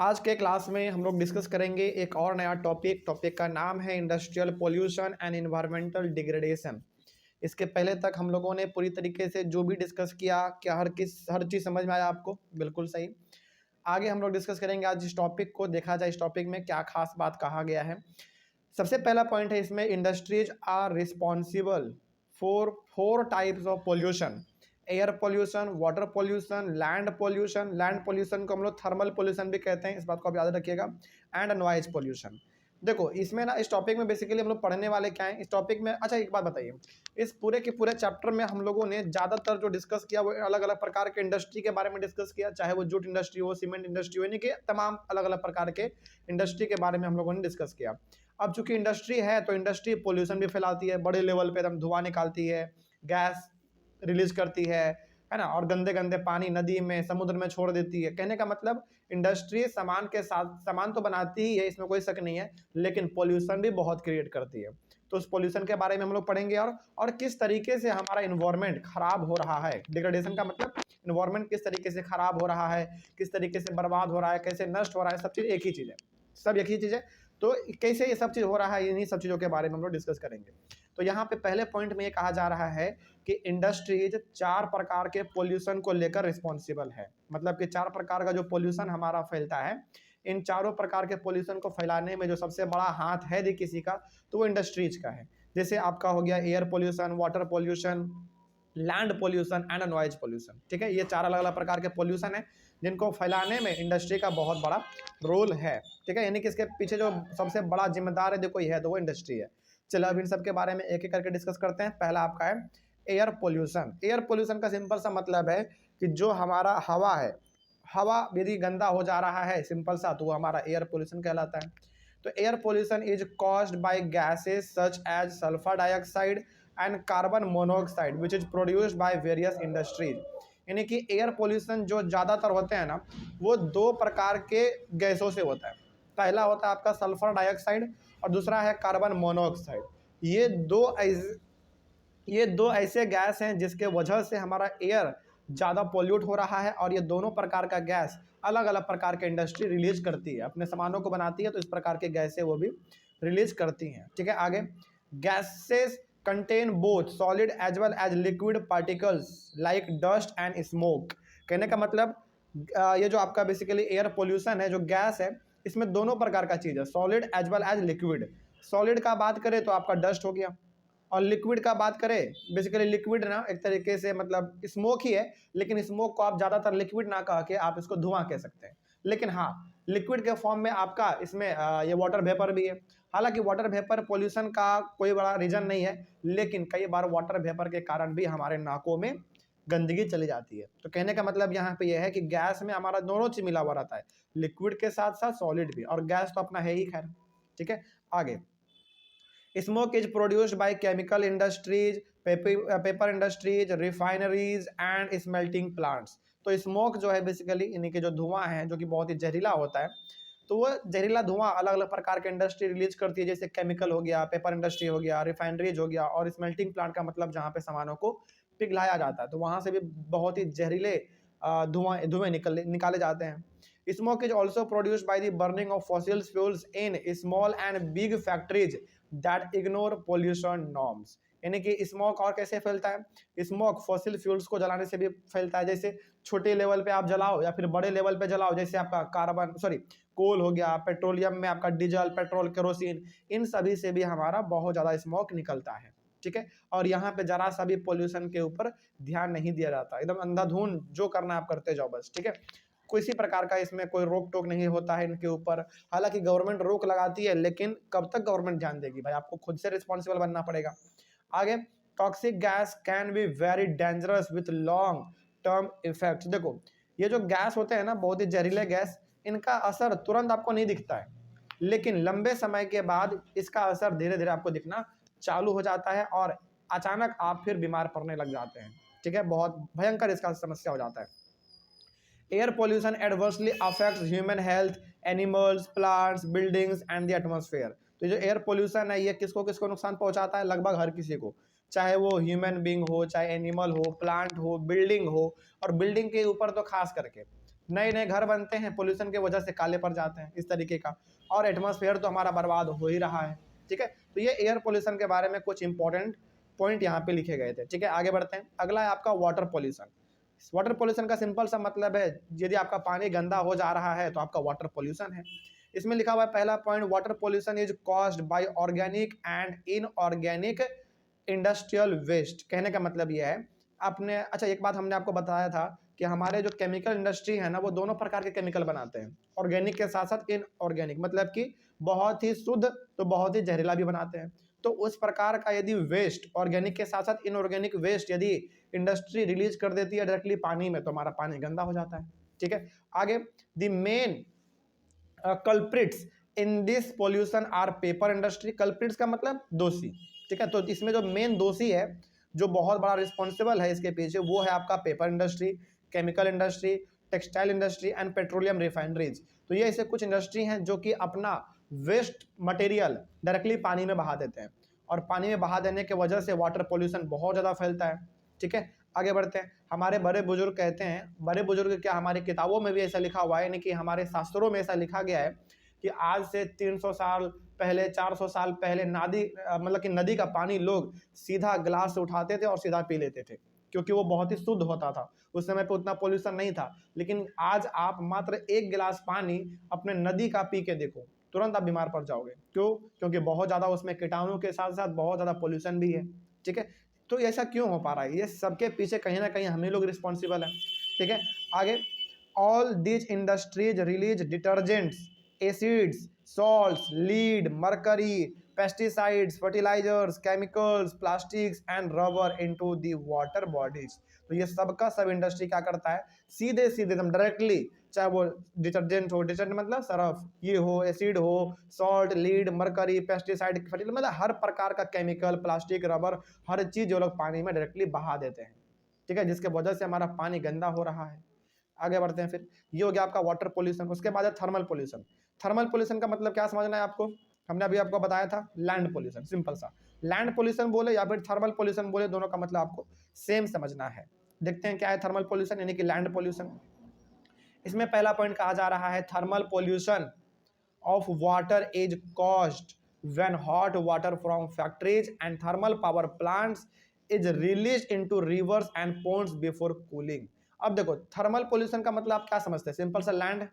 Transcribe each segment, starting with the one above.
आज के क्लास में हम लोग डिस्कस करेंगे एक और नया टॉपिक का नाम है industrial pollution and environmental degradation. इसके पहले तक हम लोगों ने पूरी तरीके से जो भी डिस्कस किया, क्या हर चीज़ समझ में आया आपको? बिल्कुल सही। आगे हम लोग डिस्कस करेंगे आज इस टॉपिक को, देखा जाए इस टॉपिक में क्या खास बात कहा गया है। सबसे पहला पॉइंट है इसमें, industries are responsible for 4 types of pollution: air pollution, water pollution, land pollution को हम लोग थर्मल पोल्यूशन भी कहते हैं, इस बात को आप याद रखिएगा, एंड नॉइज पोल्यूशन। देखो इसमें ना, इस टॉपिक में बेसिकली हम लोग पढ़ने वाले क्या हैं इस टॉपिक में। अच्छा एक बात बताइए, इस पूरे के पूरे चैप्टर में हम लोगों ने ज़्यादातर जो डिस्कस किया वो अलग अलग प्रकार के इंडस्ट्री के बारे में डिस्कस किया, चाहे वो जूट इंडस्ट्री हो, सीमेंट इंडस्ट्री हो, यानी कि तमाम अलग अलग प्रकार के इंडस्ट्री के बारे में हम लोगों ने डिस्कस किया। अब चूंकि इंडस्ट्री है तो इंडस्ट्री पोल्यूशन भी फैलाती है, बड़े लेवल पे एकदम धुआं निकालती है, गैस रिलीज करती है ना, और गंदे गंदे पानी नदी में, समुद्र में छोड़ देती है। कहने का मतलब इंडस्ट्री सामान के साथ सामान तो बनाती ही है, इसमें कोई शक नहीं है, लेकिन पोल्यूशन भी बहुत क्रिएट करती है। तो उस पोल्यूशन के बारे में हम लोग पढ़ेंगे और किस तरीके से हमारा इन्वायरमेंट खराब हो रहा है। डिग्रेडेशन का मतलब इन्वायरमेंट किस तरीके से खराब हो रहा है, किस तरीके से बर्बाद हो रहा है, कैसे नष्ट हो रहा है, सब चीज़ एक ही चीज़ है, सब एक ही चीज़ है। तो कैसे ये सब चीज़ हो रहा है, इन्हीं सब चीज़ों के बारे में हम लोग डिस्कस करेंगे। तो यहाँ पे पहले पॉइंट में ये कहा जा रहा है कि इंडस्ट्रीज 4 प्रकार के पोल्यूशन को लेकर रिस्पॉन्सिबल है। मतलब कि 4 प्रकार का जो पोल्यूशन हमारा फैलता है, इन चारों प्रकार के पोल्यूशन को फैलाने में जो सबसे बड़ा हाथ है यदि किसी का, तो वो इंडस्ट्रीज का है। जैसे आपका हो गया air pollution, water pollution, land pollution and noise pollution. ठीक है, ये 4 अलग अलग प्रकार के पोल्यूशन है जिनको फैलाने में इंडस्ट्री का बहुत बड़ा रोल है। ठीक है, यानी कि इसके पीछे जो सबसे बड़ा जिम्मेदार है देखो ये है, तो वो इंडस्ट्री है। चलो अब इन सब के बारे में एक एक करके डिस्कस करते हैं। पहला आपका है एयर पोल्यूशन। एयर पोल्यूशन का सिंपल सा मतलब है कि जो हमारा हवा है, हवा यदि गंदा हो जा रहा है सिंपल सा, तो वो हमारा एयर पोल्यूशन कहलाता है। तो air pollution is caused by gases such as sulphur dioxide and carbon monoxide which is produced by various industries. यानी कि एयर पोल्यूशन जो ज़्यादातर होते हैं ना, वो 2 प्रकार के गैसों से होता है। पहला होता है आपका सल्फर डाइऑक्साइड और दूसरा है कार्बन मोनोऑक्साइड। ये दो ऐसे गैस हैं जिसके वजह से हमारा एयर ज़्यादा पोल्यूट हो रहा है, और ये दोनों प्रकार का गैस अलग अलग प्रकार के इंडस्ट्री रिलीज करती है, अपने सामानों को बनाती है, तो इस प्रकार के गैसें वो भी रिलीज करती हैं। ठीक है, आगे gases contain both solid as well as liquid particles like dust and smoke. कहने का मतलब ये जो आपका बेसिकली एयर पोल्यूशन है, जो गैस है, इसमें दोनों प्रकार का चीज़ है, solid as well as liquid. Solid का बात करें तो आपका डस्ट हो गया, और लिक्विड का बात करें, बेसिकली लिक्विड ना एक तरीके से मतलब स्मोक ही है, लेकिन स्मोक को आप ज़्यादातर लिक्विड ना कह के आप इसको धुआं कह सकते हैं। लेकिन हाँ, लिक्विड के फॉर्म में आपका इसमें ये वाटर वेपर भी है। हालांकि वाटर वेपर पोल्यूशन का कोई बड़ा रीजन नहीं है, लेकिन कई बार वाटर वेपर के कारण भी हमारे नाकों में गंदगी चली जाती है। तो कहने का मतलब यहाँ पे यह है कि गैस में हमारा दोनों चीज मिला हुआ रहता है, लिक्विड के साथ साथ सॉलिड भी, और गैस तो अपना है ही खैर। ठीक है, आगे smoke is produced by chemical industries, paper industries, refineries and smelting plants. तो स्मोक जो है बेसिकली यानी कि जो धुआं है, जो कि बहुत ही जहरीला होता है, तो वो जहरीला धुआं अलग अलग प्रकार के इंडस्ट्री रिलीज करती है, जैसे केमिकल हो गया, पेपर इंडस्ट्री हो गया, रिफाइनरीज हो गया, और स्मेल्टिंग प्लांट का मतलब जहाँ पे सामानों को पिघलाया जाता है, तो वहाँ से भी बहुत ही जहरीले धुएं निकाले जाते हैं। Smoke is also produced by the burning of fossil fuels in small and big factories that ignore pollution norms। यानी कि स्मोक और कैसे फैलता है, स्मोक फॉसिल फ्यूल्स को जलाने से भी फैलता है, जैसे छोटे लेवल पे आप जलाओ या फिर बड़े लेवल पे जलाओ, जैसे आपका कोल हो गया, पेट्रोलियम में आपका डीजल, पेट्रोल, केरोसिन, इन सभी से भी हमारा बहुत ज़्यादा स्मोक निकलता है। ठीक है, और यहाँ पे जरा सा भी पोल्यूशन के ऊपर ध्यान नहीं दिया जाता, एकदम अंधाधुंध जो करना आप करते जाओ बस। ठीक है, किसी प्रकार का इसमें कोई रोक टोक नहीं होता है इनके ऊपर। हालांकि गवर्नमेंट रोक लगाती है, लेकिन कब तक गवर्नमेंट ध्यान देगी भाई, आपको खुद से रिस्पॉन्सिबल बनना पड़ेगा। आगे toxic gas can be very dangerous with long term effects. देखो ये जो गैस होते हैं ना, बहुत ही जहरीले गैस, इनका असर तुरंत आपको नहीं दिखता है, लेकिन लंबे समय के बाद इसका असर धीरे धीरे आपको दिखना चालू हो जाता है, और अचानक आप फिर बीमार पड़ने लग जाते हैं। ठीक है, बहुत भयंकर इसका समस्या हो जाता है। Air pollution adversely affects human health, animals, plants, buildings and the atmosphere. तो जो एयर पोल्यूशन है, ये किसको किसको नुकसान पहुंचाता है? लगभग हर किसी को, चाहे वो ह्यूमन बींग हो, चाहे एनिमल हो, प्लांट हो, बिल्डिंग हो, और बिल्डिंग के ऊपर तो खास करके नए नए घर बनते हैं, पोल्यूशन की वजह से काले पड़ जाते हैं, इस तरीके का। और एटमॉस्फेयर तो हमारा बर्बाद हो ही रहा है, ठीक है। तो ये एयर पोल्यूशन के बारे में कुछ इंपॉर्टेंट पॉइंट यहाँ पे लिखे गए थे, ठीक है। आगे बढ़ते हैं, अगला है आपका वाटर पोल्यूशन। वाटर पोल्यूशन का सिंपल सा मतलब है, यदि आपका पानी गंदा हो जा रहा है तो आपका वाटर पोल्यूशन है। इसमें लिखा हुआ है पहला point, water pollution is caused by organic and inorganic industrial waste. कहने का मतलब यह है, आपने अच्छा एक बात हमने आपको बताया था कि हमारे जो केमिकल इंडस्ट्री है ना, वो दोनों प्रकार के केमिकल बनाते हैं, ऑर्गेनिक के साथ साथ इनऑर्गेनिक, मतलब कि बहुत ही शुद्ध तो बहुत ही जहरीला भी बनाते हैं। तो उस प्रकार का यदि वेस्ट, ऑर्गेनिक के साथ साथ इनऑर्गेनिक वेस्ट यदि इंडस्ट्री रिलीज कर देती है डायरेक्टली पानी में, तो हमारा पानी गंदा हो जाता है, ठीक है। आगे, the main culprits in this pollution are paper industry. Culprits का मतलब दोषी, ठीक है। तो इसमें जो मेन दोषी है, जो बहुत बड़ा रिस्पॉन्सिबल है इसके पीछे, वो है आपका paper industry, chemical industry, textile industry and petroleum refineries. तो ये ऐसे कुछ इंडस्ट्री हैं जो कि अपना वेस्ट मटेरियल डायरेक्टली पानी में बहा देते हैं, और पानी में बहा देने की वजह से वाटर पोल्यूशन बहुत ज़्यादा फैलता है, ठीक है। आगे बढ़ते हैं, हमारे बड़े बुजुर्ग कहते हैं, बड़े बुजुर्ग क्या, हमारी किताबों में भी ऐसा लिखा हुआ है, यानी कि हमारे शास्त्रों में ऐसा लिखा गया है कि आज से 300 साल पहले, 400 साल पहले मतलब कि नदी का पानी लोग सीधा गिलास से उठाते थे और सीधा पी लेते थे, क्योंकि वो बहुत ही शुद्ध होता था। उस समय पे उतना पोल्यूशन नहीं था। लेकिन आज आप मात्र एक गिलास पानी अपने नदी का पी के देखो, तुरंत आप बीमार पड़ जाओगे। क्यों? क्योंकि बहुत ज़्यादा उसमें कीटाणु के साथ साथ बहुत ज़्यादा पोल्यूशन भी है, ठीक है। तो ऐसा क्यों हो पा रहा है? ये सबके पीछे कहीं ना कहीं हम ही लोग रिस्पॉन्सिबल हैं, ठीक है। आगे, all these industries release detergents, acids, salts, lead, mercury, pesticides, fertilizers, chemicals, plastics and rubber into the water bodies। तो ये सबका सब इंडस्ट्री क्या करता है, सीधे सीधे एकदम डायरेक्टली, चाहे वो डिटर्जेंट हो, डिटर्जेंट मतलब सरफ, ये हो, एसिड हो, salt, lead, mercury, pesticide, fertiliser, मतलब हर प्रकार का केमिकल, प्लास्टिक, रबर, हर चीज जो लोग पानी में डायरेक्टली बहा देते हैं, ठीक है, जिसके वजह से हमारा पानी गंदा हो रहा है। आगे बढ़ते हैं, फिर ये हो गया आपका वाटर पोल्यूशन। उसके बाद है थर्मल पोल्यूशन। थर्मल पोल्यूशन का मतलब क्या समझना है आपको, हमने अभी आपको बताया था, लैंड पोल्यूशन, सिंपल सा। लैंड पोल्यूशन बोले या फिर थर्मल पोल्यूशन बोले, दोनों का मतलब आपको सेम समझना है। देखते हैं क्या है थर्मल पोल्यूशन, यानी कि लैंड पोल्यूशन। इसमें पहला पॉइंट कहा जा रहा है, thermal pollution of water is caused when hot water from factories and thermal power plants is release into rivers and ponds before cooling. अब देखो, थर्मल पोल्यूशन का मतलब आप क्या समझते हैं, सिंपल सा लैंड,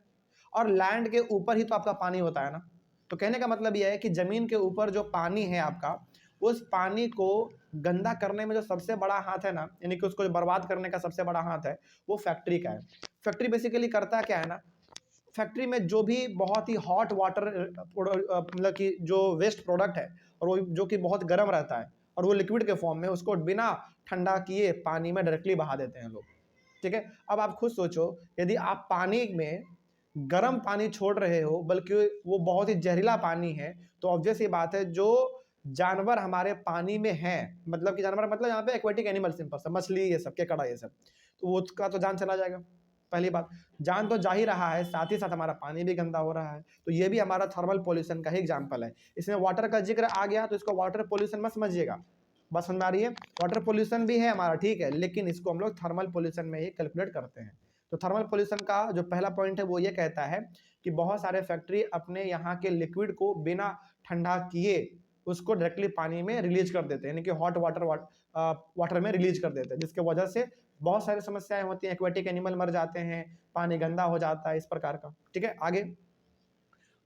और लैंड के ऊपर ही तो आपका पानी होता है ना। तो कहने का मतलब यह है कि जमीन के ऊपर जो पानी है आपका, उस पानी को गंदा करने में जो सबसे बड़ा हाथ है ना, यानी कि उसको बर्बाद करने का सबसे बड़ा हाथ है, वो फैक्ट्री का है। फैक्ट्री बेसिकली करता क्या है ना, फैक्ट्री में जो भी बहुत ही हॉट वाटर मतलब कि जो वेस्ट प्रोडक्ट है, और वो जो कि बहुत गर्म रहता है और वो लिक्विड के फॉर्म में, उसको बिना ठंडा किए पानी में डायरेक्टली बहा देते हैं लोग, ठीक है। अब आप खुद सोचो, यदि आप पानी में गर्म पानी छोड़ रहे हो, बल्कि वो बहुत ही जहरीला पानी है, तो ऑब्वियस ये बात है, जो जानवर हमारे पानी में हैं, मतलब कि जानवर मतलब यहाँ पे एक्वेटिक एनिमल, सिंपल सा, मछली, ये सब, केकड़ा, ये सब, तो वो उसका तो जान चला जाएगा। पहली बात, जान तो जा ही रहा है, साथ ही साथ हमारा पानी भी गंदा हो रहा है। तो ये भी हमारा थर्मल पोल्यूशन का ही एग्जाम्पल है। इसमें वाटर का जिक्र आ गया, तो इसको वाटर पोल्यूशन मत समझिएगा, बस समझ आ रही है। वाटर पोल्यूशन भी है हमारा, ठीक है, लेकिन इसको हम लोग थर्मल पोल्यूशन में ही कैलकुलेट करते हैं। तो थर्मल पोल्यूशन का जो पहला पॉइंट है, वो ये कहता है कि बहुत सारे फैक्ट्री अपने यहाँ के लिक्विड को बिना ठंडा किए उसको डायरेक्टली पानी में रिलीज कर देते हैं, यानी कि हॉट वाटर में रिलीज कर देते हैं, जिसके वजह से बहुत सारी समस्याएं होती हैं, एक्वेटिक एनिमल मर जाते हैं, पानी गंदा हो जाता है, इस प्रकार का, ठीक है। आगे,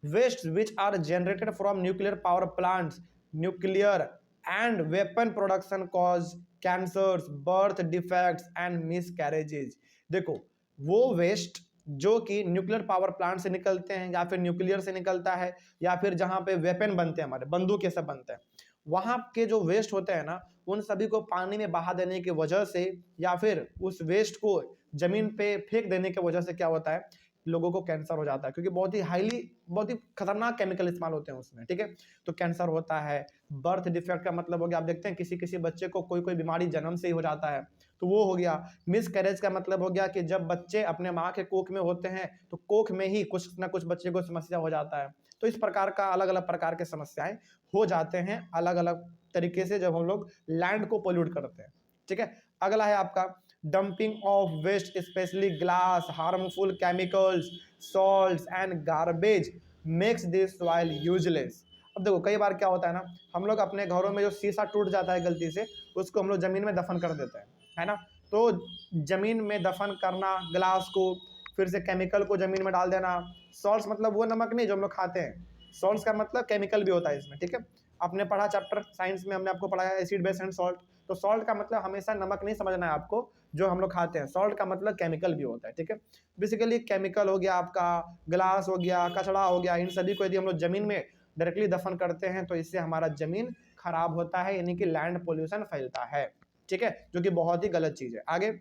waste which are generated from nuclear power plants, nuclear and weapon production cause cancers, birth defects and miscarriages. देखो, वो वेस्ट जो कि न्यूक्लियर पावर प्लांट से निकलते हैं, या फिर न्यूक्लियर से निकलता है, या फिर जहां पे वेपन बनते हैं, हमारे बंदूक ये सब बनते हैं, वहां के जो वेस्ट होते हैं ना, उन सभी को पानी में बहा देने की वजह से, या फिर उस वेस्ट को जमीन पे फेंक देने की वजह से क्या होता है, लोगों को कैंसर हो जाता है, क्योंकि बहुत ही खतरनाक केमिकल इस्तेमाल होते हैं उसमें, ठीक है। तो कैंसर होता है। बर्थ डिफेक्ट का मतलब हो गया, आप देखते हैं किसी किसी बच्चे को कोई कोई बीमारी जन्म से ही हो जाता है, तो वो हो गया। मिस कैरेज का मतलब हो गया कि जब बच्चे अपने माँ के कोख में होते हैं, तो कोख में ही कुछ ना कुछ बच्चे को समस्या हो जाता है। तो इस प्रकार का अलग अलग प्रकार के समस्याएं हो जाते हैं अलग अलग तरीके से, जब हम लोग लैंड को पोल्यूट करते हैं, ठीक है। अगला है आपका dumping of waste specially glass, harmful chemicals, salts and garbage makes this soil useless. अब देखो कई बार क्या होता है ना, हम लोग अपने घरों में जो शीशा टूट जाता है गलती से, उसको हम लोग ज़मीन में दफन कर देते हैं, है ना। तो ज़मीन में दफन करना ग्लास को, फिर से केमिकल को ज़मीन में डाल देना। सॉल्ट्स मतलब वो नमक नहीं जो हम लोग खाते हैं, सॉल्ट्स का मतलब केमिकल भी होता है इसमें, ठीक है। आपने पढ़ा चैप्टर साइंस में, हमने आपको पढ़ाया एसिड बेस एंड सॉल्ट। तो सॉल्ट का मतलब हमेशा नमक नहीं समझना है आपको जो हम लोग खाते हैं, सॉल्ट का मतलब केमिकल भी होता है, ठीक है। बेसिकली केमिकल हो गया आपका, ग्लास हो गया, कचड़ा हो गया, इन सभी को यदि हम लोग ज़मीन में डायरेक्टली दफन करते हैं तो इससे हमारा ज़मीन खराब होता है, यानी कि लैंड पोल्यूशन फैलता है, ठीक है, जो कि बहुत ही गलत चीज़ है। आगे,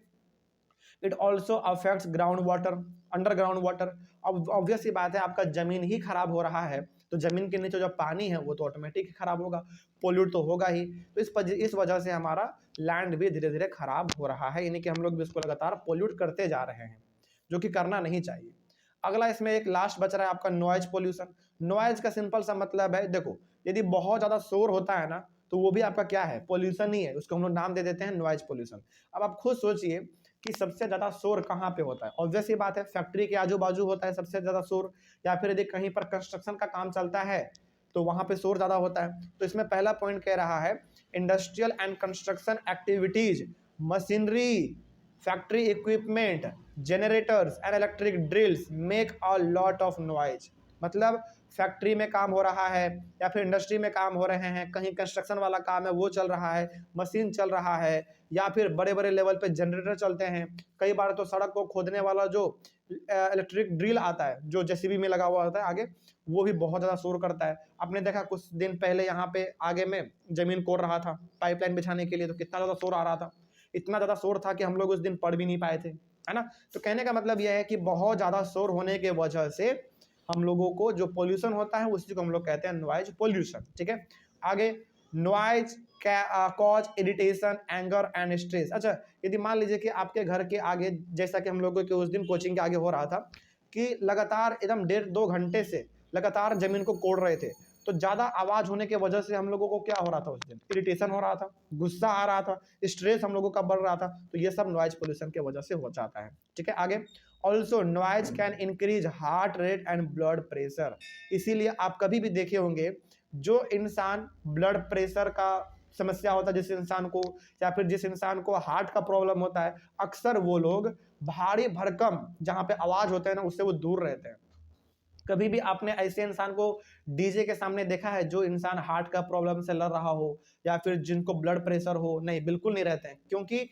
it also affects ground water, underground water. अब ऑब्वियस सी बात है, आपका जमीन ही खराब हो रहा है तो जमीन के नीचे जो पानी है वो तो ऑटोमेटिक खराब होगा, पोल्यूट तो होगा ही। तो इस वजह से हमारा लैंड भी धीरे धीरे खराब हो रहा है, यानी कि हम लोग भी इसको लगातार पोल्यूट करते जा रहे हैं, जो कि करना नहीं चाहिए। अगला इसमें एक लास्ट बच रहा है आपका नॉइज पोल्यूशन। नॉइज का सिंपल सा मतलब है, देखो यदि बहुत ज्यादा शोर होता है ना तो वो भी आपका क्या है, पोल्यूशन ही है, उसको हम लोग नाम दे देते हैं नॉइज पोल्यूशन। अब आप खुद सोचिए कि सबसे ज्यादा शोर कहाँ पे होता है, ऑब्वियस ही बात है फैक्ट्री के आजू बाजू होता है सबसे ज्यादा शोर, या फिर यदि कहीं पर कंस्ट्रक्शन का काम चलता है तो वहां पे शोर ज्यादा होता है। तो इसमें पहला पॉइंट कह रहा है, industrial and construction activities, machinery, factory equipment, generators and electric drills make a lot of noise. मतलब फैक्ट्री में काम हो रहा है या फिर इंडस्ट्री में काम हो रहे हैं, कहीं कंस्ट्रक्शन वाला काम है वो चल रहा है, मशीन चल रहा है, या फिर बड़े बड़े लेवल पे जनरेटर चलते हैं। कई बार तो सड़क को खोदने वाला जो इलेक्ट्रिक ड्रिल आता है जो जेसीबी में लगा हुआ होता है आगे, वो भी बहुत ज़्यादा शोर करता है। आपने देखा कुछ दिन पहले यहाँ पे आगे में जमीन कोड़ रहा था पाइपलाइन बिछाने के लिए, तो कितना ज़्यादा शोर आ रहा था, इतना ज़्यादा शोर था कि हम लोग उस दिन पढ़ भी नहीं पाए थे, है ना। तो कहने का मतलब यह है कि बहुत ज़्यादा शोर होने के वजह से हम लोगों को जो पोल्यूशन होता है उसी को हम लोग कहते हैं नॉइज पोल्यूशन, ठीक है। आगे, noise cause irritation, anger and stress. अच्छा, यदि मान लीजिए कि आपके घर के आगे, जैसा कि हम लोगों के उस दिन कोचिंग के आगे हो रहा था कि लगातार एकदम 1.5-2 घंटे से लगातार जमीन को कोड़ रहे थे, तो ज्यादा आवाज होने की वजह से हम लोगों को क्या हो रहा था, उस दिन इरिटेशन हो रहा था, गुस्सा आ रहा था, स्ट्रेस हम लोगों का बढ़ रहा था। तो ये सब नॉइज पोल्यूशन की वजह से हो जाता है, ठीक है। आगे, also noise can increase heart rate and blood pressure. इसीलिए आप कभी भी देखे होंगे जो इंसान ब्लड प्रेशर का समस्या होता है जिस इंसान को, या फिर जिस इंसान को हार्ट का प्रॉब्लम होता है, अक्सर वो लोग भारी भरकम जहां पे आवाज होता है ना उससे वो दूर रहते हैं। कभी भी आपने ऐसे इंसान को डीजे के सामने देखा है जो इंसान हार्ट का प्रॉब्लम से लड़ रहा हो या फिर जिनको ब्लड प्रेशर हो? नहीं, बिल्कुल नहीं रहते हैं, क्योंकि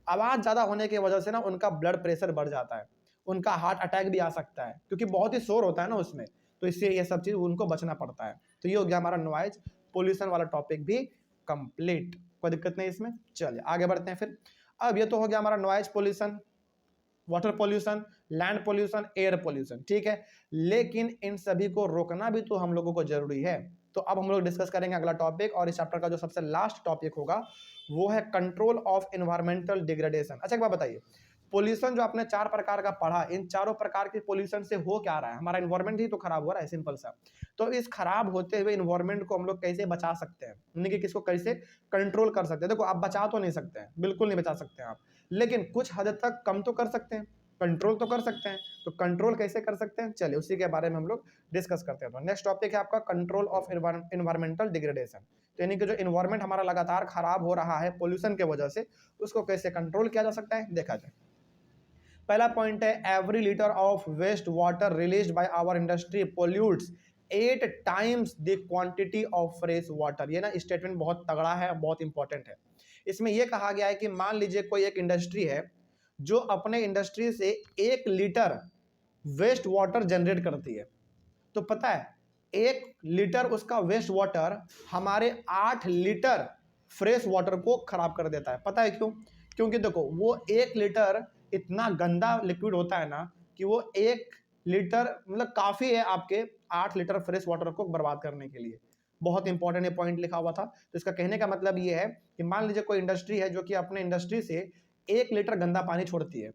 आवाज ज्यादा होने की वजह से ना उनका ब्लड प्रेशर बढ़ जाता है, उनका हार्ट अटैक भी आ सकता है, क्योंकि बहुत ही शोर होता है ना उसमें। तो इससे ये सब चीज उनको बचना पड़ता है। तो ये हो गया हमारा नॉइज पोल्यूशन वाला टॉपिक भी कंप्लीट, कोई दिक्कत नहीं इसमें। चलिए आगे बढ़ते हैं फिर। अब ये तो हो गया हमारा noise pollution, water pollution, land pollution, air pollution, ठीक है। लेकिन इन सभी को रोकना भी तो हम लोगों को जरूरी है। तो अब हम लोग डिस्कस करेंगे अगला टॉपिक, और इस चैप्टर का जो सबसे लास्ट टॉपिक होगा वो है कंट्रोल ऑफ एनवायरमेंटल डिग्रेडेशन। अच्छा एक बात बताइए, पोल्यूशन जो आपने 4 प्रकार का पढ़ा, इन चारों प्रकार के पोल्यूशन से हो क्या रहा है, हमारा एनवायरमेंट ही तो खराब हो रहा है, सिंपल सा। तो इस खराब होते हुए एनवायरमेंट को हम लोग कैसे बचा सकते हैं, यानी कि किसको कैसे कंट्रोल कर सकते हैं। देखो आप बचा तो नहीं सकते हैं, बिल्कुल नहीं बचा सकते हैं आप, लेकिन कुछ हद तक कम तो कर सकते हैं, कंट्रोल तो कर सकते हैं। तो कंट्रोल कैसे कर सकते हैं, चलिए उसी के बारे में हम लोग डिस्कस करते हैं। तो नेक्स्ट टॉपिक है आपका कंट्रोल ऑफ एनवायरमेंटल डिग्रेडेशन। तो यानी कि जो एनवायरमेंट हमारा लगातार खराब हो रहा है पोल्यूशन के वजह से, उसको कैसे कंट्रोल किया जा सकता है, देखा जाए। पहला पॉइंट है, every litre of waste water released by our industry pollutes 8 times the quantity of fresh water. ये ना स्टेटमेंट बहुत तगड़ा है, बहुत इंपॉर्टेंट है। इसमें यह कहा गया है कि मान लीजिए कोई एक इंडस्ट्री है जो अपने इंडस्ट्री से 1 लीटर वेस्ट वाटर जनरेट करती है, तो पता है 1 लीटर उसका वेस्ट वाटर हमारे 8 लीटर फ्रेश वाटर को खराब कर देता है। पता है क्यों? क्योंकि देखो वो 1 लीटर इतना गंदा लिक्विड होता है ना कि वो 1 लीटर मतलब काफी है आपके 8 लीटर फ्रेश वाटर को बर्बाद करने के लिए। बहुत इंपॉर्टेंट ये पॉइंट लिखा हुआ था। तो इसका कहने का मतलब ये है कि मान लीजिए कोई इंडस्ट्री है जो कि अपने इंडस्ट्री से 1 लीटर गंदा पानी छोड़ती है,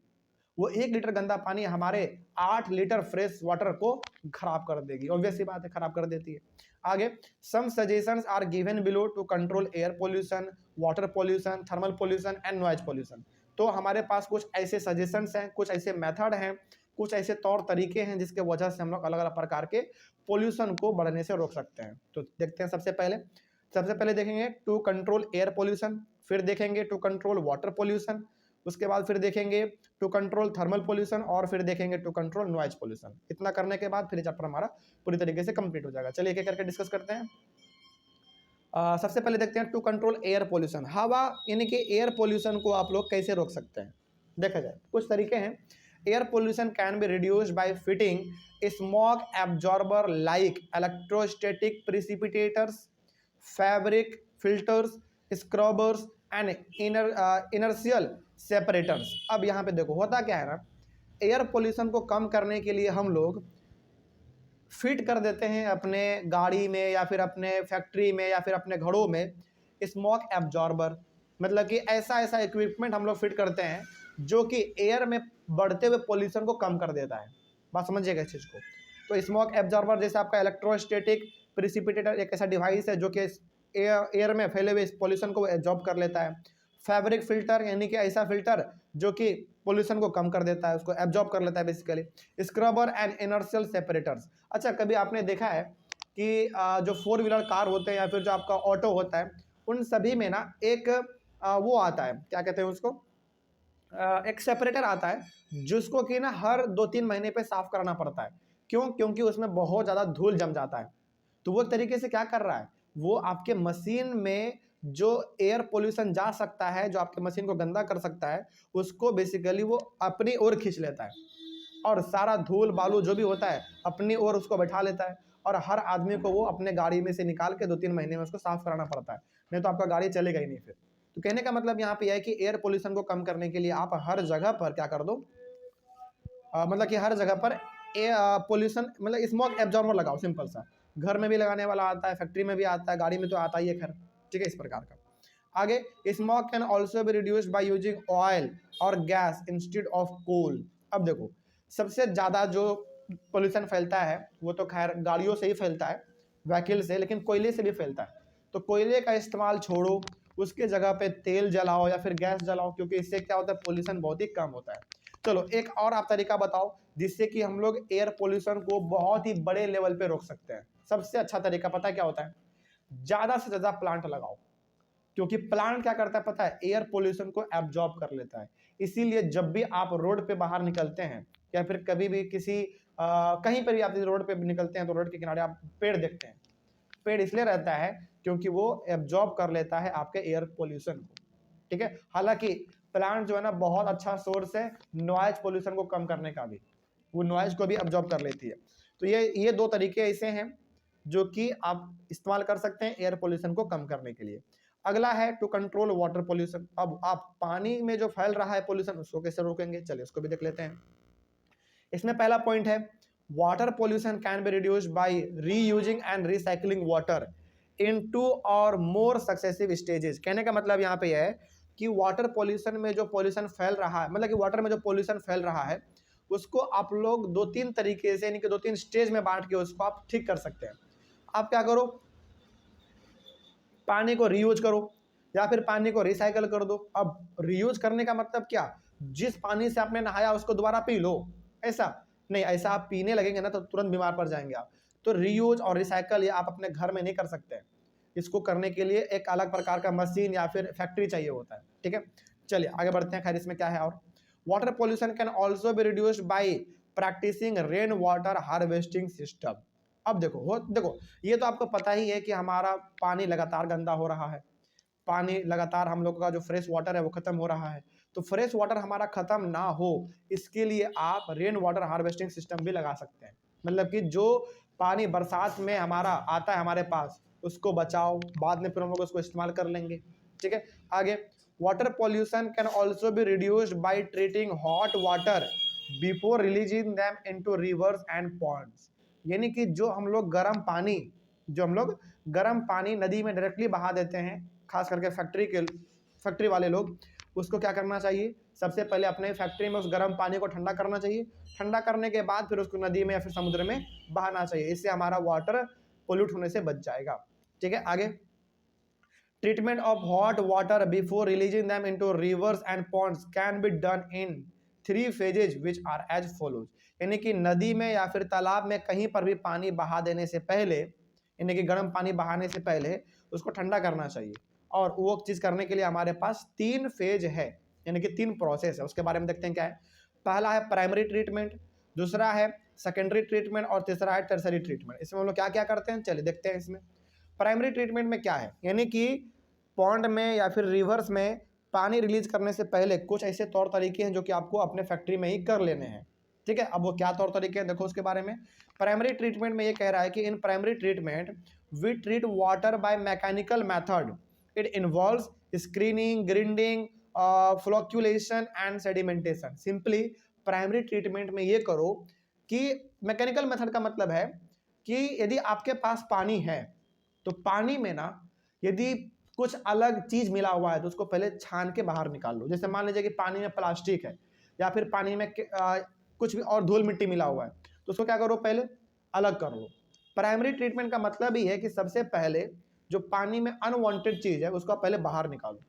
वो 1 लीटर गंदा पानी हमारे 8 लीटर फ्रेश वाटर को खराब कर देगी, ऑब्वियस सी बात है, खराब कर देती है। आगे, some suggestions are given below to control air pollution, water pollution, thermal pollution and noise pollution. तो हमारे पास कुछ ऐसे सजेशंस हैं, कुछ ऐसे मेथड हैं, कुछ ऐसे तौर तरीके हैं जिसके वजह से हम लोग अलग अलग प्रकार के पोल्यूशन को बढ़ने से रोक सकते हैं। तो देखते हैं सबसे पहले देखेंगे टू कंट्रोल एयर पोल्यूशन, फिर देखेंगे टू कंट्रोल वाटर पोल्यूशन, उसके बाद फिर देखेंगे टू कंट्रोल थर्मल पोल्यूशन और फिर देखेंगे टू कंट्रोल नॉइज पोल्यूशन। इतना करने के बाद फिर चैप्टर हमारा पूरी तरीके से कंप्लीट हो जाएगा। चलिए एक एक करके डिस्कस करते हैं। सबसे पहले देखते हैं टू कंट्रोल एयर पोल्यूशन। हवा यानी कि एयर पोल्यूशन को आप लोग कैसे रोक सकते हैं, देखा जाए कुछ तरीके हैं। Air pollution can be reduced by fitting smog absorber like electrostatic precipitators, fabric filters, scrubbers and inertial separators. अब यहाँ पे देखो होता क्या है ना, एयर पोल्यूशन को कम करने के लिए हम लोग फिट कर देते हैं अपने गाड़ी में या फिर अपने फैक्ट्री में या फिर अपने घरों में स्मोक एब्जॉर्बर, मतलब कि ऐसा ऐसा इक्विपमेंट हम लोग फिट करते हैं जो कि एयर में बढ़ते हुए पोल्यूशन को कम कर देता है। बात समझिएगा इस चीज़ को। तो स्मोक एब्जॉर्बर जैसे आपका इलेक्ट्रोस्टैटिक प्रिसिपिटेटर एक ऐसा डिवाइस है जो कि एयर में फैले हुए पोल्यूशन को एब्जॉर्ब कर लेता है। फैब्रिक फिल्टर यानी कि ऐसा फिल्टर जो कि पोल्यूशन को कम कर देता है, उसको एब्जॉर्ब कर लेता है basically. Scrubber and inertial separators. अच्छा, कभी आपने देखा है कि जो 4 व्हीलर कार होते हैं या फिर जो आपका ऑटो होता है उन सभी में ना एक वो आता है, क्या कहते हैं उसको, एक सेपरेटर आता है जिसको कि ना हर 2-3 महीने पे साफ कराना पड़ता है। क्यों? क्योंकि उसमें बहुत ज़्यादा धूल जम जाता है। तो वो तरीके से क्या कर रहा है, वो आपके मशीन में जो एयर पोल्यूशन जा सकता है, जो आपके मशीन को गंदा कर सकता है, उसको बेसिकली वो अपनी ओर खींच लेता है और सारा धूल बालू जो भी होता है अपनी ओर उसको बैठा लेता है और हर आदमी को वो अपने गाड़ी में से निकाल के 2-3 महीने में उसको साफ कराना पड़ता है, नहीं तो आपका गाड़ी चलेगा ही नहीं फिर। तो कहने का मतलब यहाँ पे यह है कि एयर पोल्यूशन को कम करने के लिए आप हर जगह पर क्या कर दो, मतलब कि हर जगह पर पोल्यूशन मतलब स्मोक एब्जॉर्बर लगाओ। सिंपल सा, घर में भी लगाने वाला आता है, फैक्ट्री में भी आता है, गाड़ी में तो आता ही है खैर, ठीक है, इस प्रकार का। आगे, smoke can also be reduced by using oil और गैस इंस्टेड ऑफ कोल। अब देखो सबसे ज़्यादा जो पोल्यूशन फैलता है वो तो खैर गाड़ियों से ही फैलता है, व्हीकल से, लेकिन कोयले से भी फैलता है। तो कोयले का इस्तेमाल छोड़ो, उसके जगह पे तेल जलाओ या फिर गैस जलाओ, क्योंकि इससे क्या होता है, पोल्यूशन बहुत ही कम होता है। चलो एक और आप तरीका बताओ जिससे कि हम लोग एयर पोल्यूशन को बहुत ही बड़े लेवल पे रोक सकते हैं। सबसे अच्छा तरीका पता है क्या होता है, ज़्यादा से ज़्यादा प्लांट लगाओ, क्योंकि प्लांट क्या करता है पता है, एयर पोल्यूशन को एब्जॉर्ब कर लेता है। इसीलिए जब भी आप रोड पे बाहर निकलते हैं या फिर कभी भी किसी कहीं पर भी आप रोड पे निकलते हैं तो रोड के किनारे आप पेड़ देखते हैं। पेड़ इसलिए रहता है क्योंकि वो एब्जॉर्ब कर लेता है आपके एयर पोल्यूशन को, ठीक है। हालांकि प्लांट जो है ना बहुत अच्छा सोर्स है नॉइज पोल्यूशन को कम करने का भी, वो नॉइज को भी एब्जॉर्ब कर लेती है। तो ये 2 तरीके ऐसे हैं जो कि आप इस्तेमाल कर सकते हैं एयर पोल्यूशन को कम करने के लिए। अगला है टू कंट्रोल वाटर पोल्यूशन। अब आप पानी में जो फैल रहा है पोल्यूशन उसको कैसे रोकेंगे, चलिए उसको भी देख लेते हैं। इसमें पहला पॉइंट है water pollution can be reduced bye reusing and recycling water into और मोर सक्सेसिव स्टेजेस। कहने का मतलब यहाँ पे यह है कि वाटर पोल्यूशन में जो पोल्यूशन फैल रहा है, मतलब कि वाटर में जो पोल्यूशन फैल रहा है उसको आप लोग 2-3 तरीके से यानी कि 2-3 स्टेज में बांट के उसको आप ठीक कर सकते हैं। आप क्या करो, पानी को रीयूज करो या फिर पानी को रिसाइकल कर दो। अब रीयूज करने का मतलब क्या, जिस पानी से आपने नहाया उसको दोबारा पी लो, ऐसा नहीं। ऐसा आप पीने लगेंगे ना तो तुरंत बीमार पड़ जाएंगे आप। तो रीयूज और रिसाइकल ये आप अपने घर में नहीं कर सकते, इसको करने के लिए एक अलग प्रकार का मशीन या फिर फैक्ट्री चाहिए होता है, ठीक है। चलिए आगे बढ़ते हैं। खैर इसमें क्या है और, water pollution can also be reduced by practising rain water harvesting system. अब देखो ये तो आपको पता ही है कि हमारा पानी लगातार गंदा हो रहा है, पानी लगातार हम लोग का जो फ्रेश वाटर है वो खत्म हो रहा है। तो फ्रेश वाटर हमारा खत्म ना हो इसके लिए आप रेन वाटर हार्वेस्टिंग सिस्टम भी लगा सकते हैं। मतलब कि जो पानी बरसात में हमारा आता है हमारे पास उसको बचाओ, बाद में फिर हम लोग उसको इस्तेमाल कर लेंगे, ठीक है। आगे, water pollution can also be reduced by treating hot water before releasing them into rivers and ponds. यानी कि जो हम लोग गर्म पानी नदी में डायरेक्टली बहा देते हैं, खास करके फैक्ट्री वाले लोग, उसको क्या करना चाहिए, सबसे पहले अपने फैक्ट्री में उस गर्म पानी को ठंडा करना चाहिए। ठंडा करने के बाद फिर उसको नदी में या फिर समुद्र में बहाना चाहिए। इससे हमारा वाटर पोल्यूट होने से बच जाएगा, ठीक है। आगे, Treatment of hot water before releasing them into rivers and ponds can be done in 3 phases which are as follows। यानी कि नदी में या फिर तालाब में कहीं पर भी पानी बहा देने से पहले, यानी कि गर्म पानी बहाने से पहले उसको ठंडा करना चाहिए, और वो चीज़ करने के लिए हमारे पास 3 फेज है, यानी कि 3 प्रोसेस है। उसके बारे में देखते हैं क्या है। पहला है प्राइमरी ट्रीटमेंट, दूसरा है सेकेंडरी ट्रीटमेंट, और तीसरा है टर्सरी ट्रीटमेंट। इसमें हम लोग क्या क्या करते हैं, चलिए देखते हैं। इसमें प्राइमरी ट्रीटमेंट में क्या है, यानी कि पॉन्ड में या फिर रिवर्स में पानी रिलीज करने से पहले कुछ ऐसे तौर तरीके हैं जो कि आपको अपने फैक्ट्री में ही कर लेने हैं। ठीक है, अब वो क्या तौर तरीके हैं देखो उसके बारे में। प्राइमरी ट्रीटमेंट में ये कह रहा है कि in primary treatment we treat water by mechanical method. It involves screening, grinding, flocculation and sedimentation. Simply primary treatment में ये करो कि मैकेनिकल मेथड का मतलब है कि यदि आपके पास पानी है तो पानी में ना यदि कुछ अलग चीज मिला हुआ है तो उसको पहले छान के बाहर निकाल लो। जैसे मान लीजिए कि पानी में प्लास्टिक है या फिर पानी में कुछ भी और धूल मिट्टी मिला हुआ है, तो उसको क्या करो, पहले अलग कर लो। प्राइमरी ट्रीटमेंट का मतलब ही है कि सबसे पहले जो पानी में अनवांटेड चीज है उसको पहले बाहर निकालो।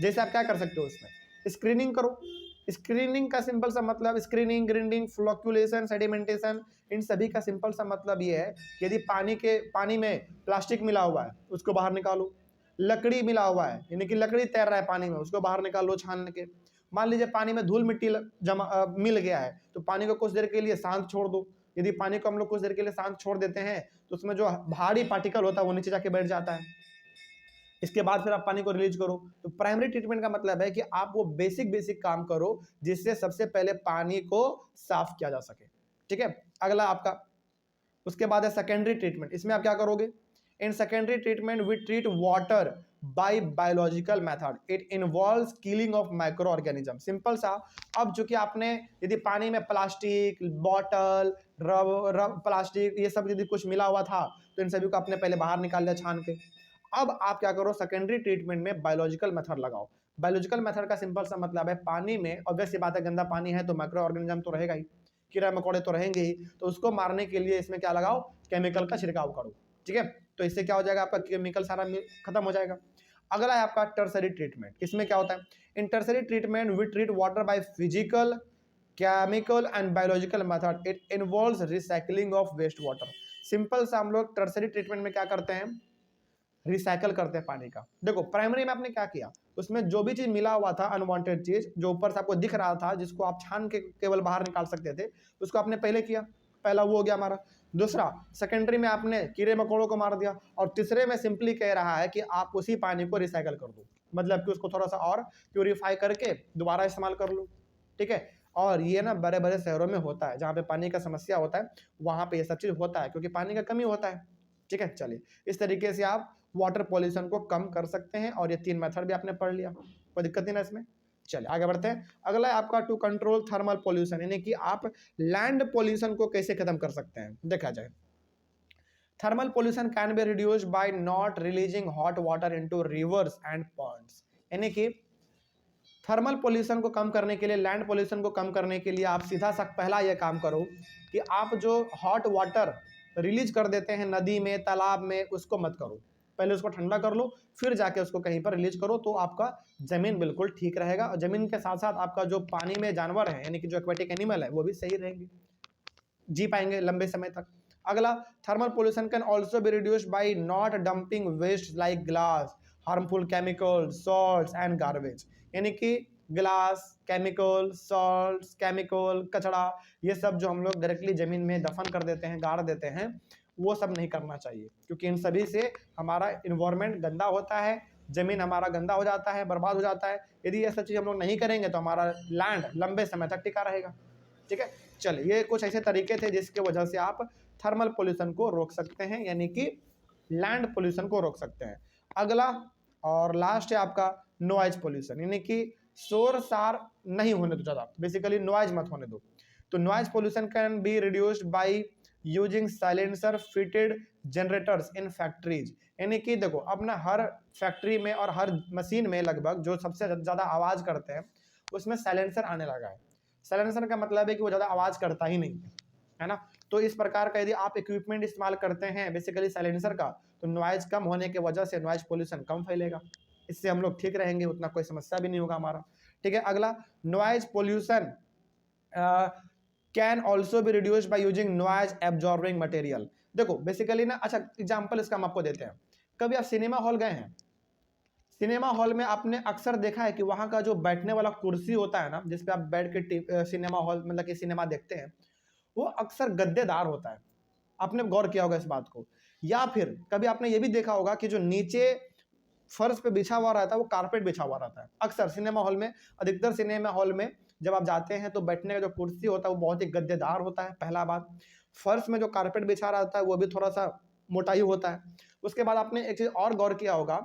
जैसे आप क्या कर सकते हो, उसमें स्क्रीनिंग करो। स्क्रीनिंग का सिंपल सा मतलब, स्क्रीनिंग, ग्रिंडिंग, फ्लोक्यूलेशन, सेडिमेंटेशन, इन सभी का सिंपल सा मतलब ये है कि यदि पानी में प्लास्टिक मिला हुआ है उसको बाहर निकालो, लकड़ी मिला हुआ है यानी कि लकड़ी तैर रहा है पानी में उसको बाहर निकाल लो छान के। मान लीजिए पानी में धूल मिट्टी मिल गया है तो पानी को कुछ देर के लिए शांत छोड़ दो। यदि पानी को हम लोग कुछ देर के लिए शांत छोड़ देते हैं तो उसमें जो भारी पार्टिकल होता है वो नीचे जाके बैठ जाता है। इसके बाद फिर आप पानी को रिलीज करो। तो प्राइमरी ट्रीटमेंट का मतलब है कि आप वो बेसिक काम करो जिससे सबसे पहले पानी को साफ किया जा सके। ठीक है, अगला आपका उसके बाद है सेकेंडरी ट्रीटमेंट। इसमें आप क्या करोगे, in secondary treatment we treat water by biological method. It involves killing of micro organism. Simple सा, अब चूंकि आपने यदि पानी में प्लास्टिक, बॉटल, रब प्लास्टिक ये सब यदि कुछ मिला हुआ था तो इन सभी को आपने पहले बाहर निकाल लिया छान के। अब आप क्या करो, सेकेंडरी ट्रीटमेंट में बायोलॉजिकल मेथड लगाओ। बायोलॉजिकल मेथड का सिंपल सा मतलब है पानी में ऑब्वियस सी बात है गंदा पानी है तो माइक्रो ऑर्गेनिज्म तो रहेगा ही, कीड़ा मकोड़े तो रहेंगे ही, तो उसको मारने के लिए इसमें क्या लगाओ, केमिकल का छिड़काव करो। ठीक है, तो इससे क्या हो जाएगा, आपका केमिकल सारा खत्म हो जाएगा। अगला है आपका टर्सरी ट्रीटमेंट। इसमें क्या होता है, in tertiary treatment we treat water by physical, chemical and biological method. It involves recycling of waste water. Simple सा हम लोग टर्सरी ट्रीटमेंट में क्या करते हैं, रिसाइकल करते हैं पानी का। देखो प्राइमरी में आपने क्या किया, उसमें जो भी चीज मिला हुआ था अनवांटेड चीज जो ऊपर से आपको दिख रहा था जिसको आप छान के केवल बाहर निकाल सकते थे उसको आपने पहले किया, पहला वो हो गया हमारा। दूसरा सेकेंडरी में आपने कीड़े मकोड़ों को मार दिया, और तीसरे में सिंपली कह रहा है कि आप उसी पानी को रिसाइकल कर दो, मतलब कि उसको थोड़ा सा और प्यूरिफाई करके दोबारा इस्तेमाल कर लो। ठीक है, और ये ना बड़े बड़े शहरों में होता है जहाँ पे पानी का समस्या होता है, वहाँ पे ये सब चीज होता है क्योंकि पानी का कमी होता है। ठीक है, चलिए इस तरीके से आप वाटर पॉल्यूशन को कम कर सकते हैं, और ये 3 मेथड भी आपने पढ़ लिया, कोई दिक्कत नहीं ना इसमें। चलिए आगे बढ़ते हैं। अगला है आपका टू कंट्रोल थर्मल पॉल्यूशन, यानी कि आप लैंड पॉल्यूशन को कैसे खत्म कर सकते हैं। देखा जाए, thermal pollution can be reduced by not releasing hot water into rivers and ponds. यानी कि थर्मल पॉल्यूशन को कम करने के लिए, लैंड पॉल्यूशन को कम करने के लिए आप सीधा सा पहला यह काम करो कि आप जो हॉट वाटर रिलीज कर देते हैं नदी में, तालाब में, उसको मत करो। पहले उसको ठंडा कर लो फिर जाके उसको कहीं पर रिलीज करो, तो आपका जमीन बिल्कुल ठीक रहेगा, और जमीन के साथ साथ आपका जो पानी में जानवर है यानी कि जो एक्वेटिक एनिमल है वो भी सही रहेंगे, जी पाएंगे लंबे समय तक। अगला, thermal pollution can also be reduced by not dumping waste like glass, harmful chemical, salts and garbage. यानी कि ग्लास, केमिकल, सॉल्ट्स, केमिकल, कचरा, ये सब जो हम लोग डायरेक्टली जमीन में दफन कर देते हैं, गाड़ देते हैं, वो सब नहीं करना चाहिए, क्योंकि इन सभी से हमारा इन्वायरमेंट गंदा होता है, जमीन हमारा गंदा हो जाता है, बर्बाद हो जाता है। यदि ये सब चीज़ हम लोग नहीं करेंगे तो हमारा लैंड लंबे समय तक टिका रहेगा। ठीक है, चलिए ये कुछ ऐसे तरीके थे जिसके वजह से आप थर्मल पोल्यूशन को रोक सकते हैं, यानी कि लैंड पोल्यूशन को रोक सकते हैं। अगला और लास्ट है आपका नॉइज पोल्यूशन, यानी कि शोर सार नहीं होने दो ज़्यादा, बेसिकली नॉइज मत होने दो। तो noise pollution can be reduced by using silencer fitted generators in factories. यानी कि देखो अब ना हर फैक्ट्री में और हर मशीन में लगभग जो सबसे ज़्यादा आवाज़ करते हैं उसमें साइलेंसर आने लगा है। साइलेंसर का मतलब है कि वो ज़्यादा आवाज़ करता ही नहीं है। है ना। तो इस प्रकार का यदि आप इक्विपमेंट इस्तेमाल करते हैं बेसिकली साइलेंसर का, तो नॉइज कम होने की वजह से नॉइज पोल्यूशन कम फैलेगा, इससे हम लोग ठीक रहेंगे, उतना कोई समस्या भी नहीं होगा हमारा। ठीक है, अगला, noise pollution can also be reduced by using noise absorbing material. देखो बेसिकली ना, अच्छा एग्जाम्पल इसका हम आपको देते हैं। कभी आप सिनेमा हॉल गए हैं, सिनेमा हॉल में आपने अक्सर देखा है कि वहां का जो बैठने वाला कुर्सी होता है ना, जिसपे आप बैठ के सिनेमा हॉल मतलब कि सिनेमा देखते हैं, वो अक्सर गद्देदार होता है। आपने गौर किया होगा इस बात को। या फिर कभी आपने ये भी देखा होगा कि जो नीचे फर्श पे बिछा हुआ रहता है वो कारपेट बिछा हुआ रहता है। अक्सर सिनेमा हॉल में, अधिकतर सिनेमा हॉल में जब आप जाते हैं तो बैठने का जो कुर्सी होता है वो बहुत ही गद्देदार होता है, पहला बात। फर्श में जो कारपेट बिछा रहता है वो भी थोड़ा सा मोटा ही होता है। उसके बाद आपने एक चीज और गौर किया होगा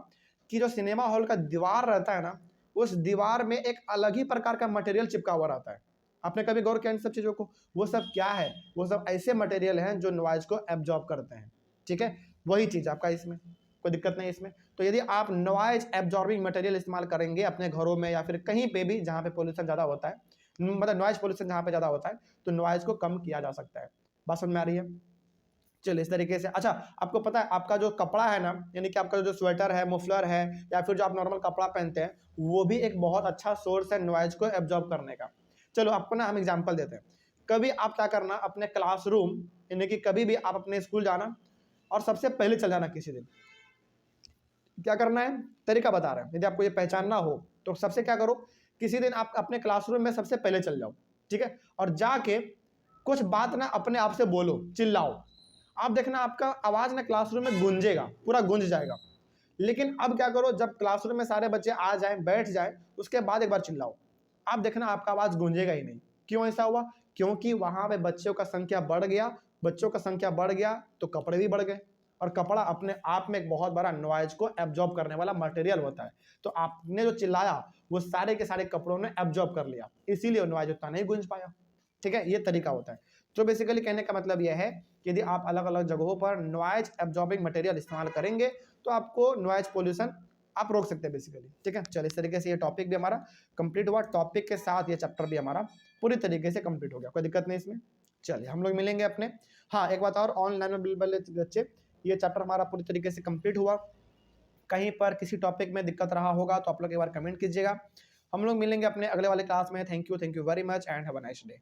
कि जो सिनेमा हॉल का दीवार रहता है ना, उस दीवार में एक अलग ही प्रकार का मटेरियल चिपका हुआ रहता है। आपने कभी गौर किया इन सब चीजों को? वो सब क्या है? वो सब ऐसे मटेरियल हैं जो नॉइज को एब्जॉर्ब करते हैं। ठीक है, वही चीज आपका इसमें कोई दिक्कत नहीं इसमें। तो यदि आप नॉइज एब्जॉर्बिंग मटेरियल इस्तेमाल करेंगे अपने घरों में या फिर कहीं पे भी जहां पे पोल्यूशन ज्यादा होता है, मतलब नॉइज पोल्यूशन जहां पे ज्यादा होता है, तो नॉइज को कम किया जा सकता है। बात समझ में आ रही है? चलिए इस तरीके से। अच्छा, आपको पता है आपका जो कपड़ा है ना, यानी कि आपका जो स्वेटर है, मफलर है, या फिर जो आप नॉर्मल कपड़ा पहनते हैं, वो भी एक बहुत अच्छा सोर्स है नॉइज को एब्जॉर्ब करने का। चलो आपको ना हम एग्जांपल देते हैं। कभी आप क्या करना, अपने क्लासरूम, यानी कि कभी भी आप अपने स्कूल जाना और सबसे पहले चल जाना किसी दिन। क्या करना है, तरीका बता रहे हैं, यदि आपको ये पहचानना हो तो सबसे क्या करो, किसी दिन आप अपने क्लासरूम में सबसे पहले चल जाओ, ठीक है, और जाके कुछ बात ना अपने आप से बोलो, चिल्लाओ। आप देखना आपका आवाज ना क्लासरूम में गूंजेगा, पूरा गूंज जाएगा। लेकिन अब क्या करो, जब क्लासरूम में सारे बच्चे आ जाएं, बैठ जाएं, उसके बाद एक बार चिल्लाओ। आप देखना आपका आवाज गूंजेगा ही नहीं। क्यों ऐसा हुआ? क्योंकि वहां पे बच्चों का संख्या बढ़ गया, बच्चों का संख्या बढ़ गया तो कपड़े भी बढ़ गए, और कपड़ा अपने आप में एक बहुत बड़ा नॉइज को एब्जॉर्ब करने वाला मटेरियल होता है। तो आपने जो चिल्लाया वो सारे के सारे कपड़ों ने एब्जॉर्ब कर लिया, इसीलिए नॉइज उतना नहीं गूंज पाया। ठीक है, ये तरीका होता है। तो बेसिकली कहने का मतलब यह है कि यदि आप अलग अलग जगहों पर नॉइज एब्जॉर्बिंग मटेरियल इस्तेमाल करेंगे तो आपको नॉइज पोल्यूशन आप रोक सकते हैं बेसिकली। ठीक है, चलिए इस तरीके से ये टॉपिक भी हमारा कंप्लीट हुआ। टॉपिक के साथ ये चैप्टर भी हमारा पूरी तरीके से कंप्लीट हो गया, कोई दिक्कत नहीं इसमें। चलिए हम लोग मिलेंगे अपने, हाँ एक बात और, ऑनलाइन में बिल्कुल बच्चे, ये चैप्टर हमारा पूरी तरीके से कंप्लीट हुआ। कहीं पर किसी टॉपिक में दिक्कत रहा होगा तो आप लोग एक बार कमेंट कीजिएगा। हम लोग मिलेंगे अपने अगले वाले क्लास में। Thank you very much and have a nice day.